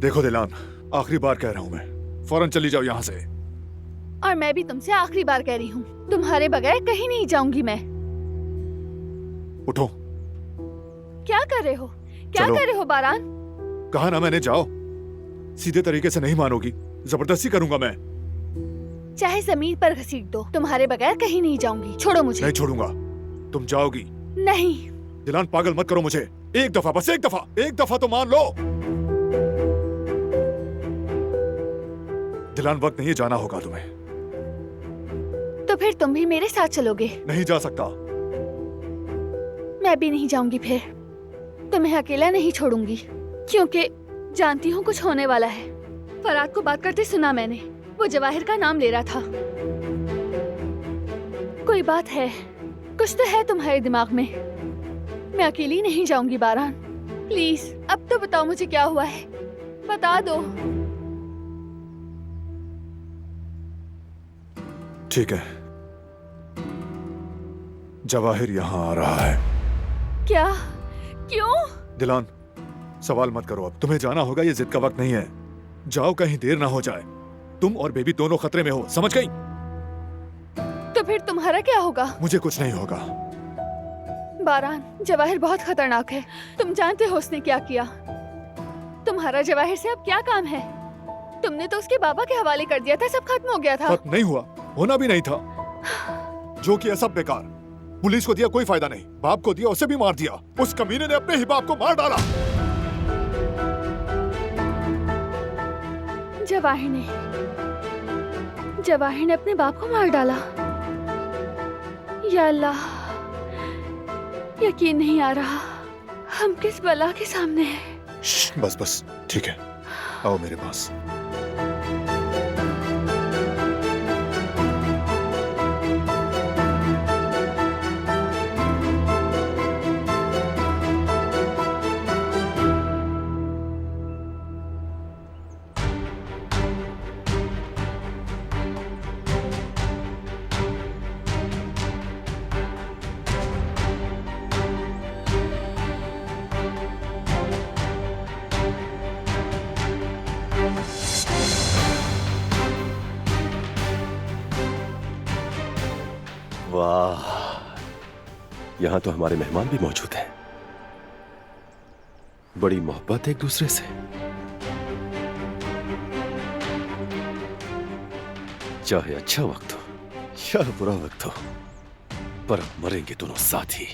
देखो दिलान, आखिरी बार कह रहा हूं मैं, फौरन चली जाओ यहाँ से। और मैं भी तुमसे आखिरी बार कह रही हूँ, तुम्हारे बगैर कहीं नहीं जाऊंगी मैं। उठो। क्या कर रहे हो? क्या चलो। कर रहे हो बारान? कहा ना मैंने, जाओ। सीधे तरीके से नहीं मानोगी, जबरदस्ती करूंगा मैं। चाहे जमीन पर घसीट दो, तुम्हारे बगैर कहीं नहीं जाऊंगी। छोड़ो मुझे। नहीं छोड़ूंगा, तुम जाओगी। नहीं। दिलान पागल मत करो मुझे, एक दफा, बस एक दफा, एक दफा तो मान लो। दिलान वक्त नहीं है, जाना होगा तुम्हें। तो फिर तुम भी मेरे साथ चलोगे? नहीं जा सकता। मैं भी नहीं जाऊंगी फिर। तुम्हें अकेला नहीं छोड़ूंगी, क्योंकि जानती हूँ कुछ होने वाला है। फराद को बात करते सुना मैंने, वो जवाहिर का नाम ले रहा था। कोई बात है, कुछ तो है तुम्हारे दिमाग में। मैं अकेली नहीं जाऊंगी बारान, प्लीज अब तो बताओ मुझे क्या हुआ है, बता दो। ठीक है, जवाहिर यहाँ आ रहा है। क्या? क्यों? दिलान, सवाल मत करो, अब तुम्हें जाना होगा, ये जिद का वक्त नहीं है। जाओ, कहीं देर ना हो जाए। तुम और बेबी दोनों खतरे में हो, समझ गई? तो फिर तुम्हारा क्या होगा? मुझे कुछ नहीं होगा। बारान, जवाहिर बहुत खतरनाक है, तुम जानते हो उसने क्या किया। तुम्हारा जवाहिर से अब क्या काम है? तुमने तो उसके बाबा के हवाले कर दिया था, सब खत्म हो गया था। खत्म नहीं हुआ, होना भी नहीं था। जो किया सब बेकार। पुलिस को दिया कोई फायदा नहीं, बाप को दिया उसे भी मार दिया। उस कमीने ने अपने ही बाप को मार डाला। जवाहिर ने अपने बाप को मार डाला। या अल्लाह, यकीन नहीं आ रहा, हम किस बला के सामने हैं। बस बस, ठीक है, आओ मेरे पास। वाह, यहां तो हमारे मेहमान भी मौजूद हैं। बड़ी मोहब्बत एक दूसरे से। चाहे अच्छा वक्त हो या बुरा वक्त हो, पर अब मरेंगे दोनों साथ ही।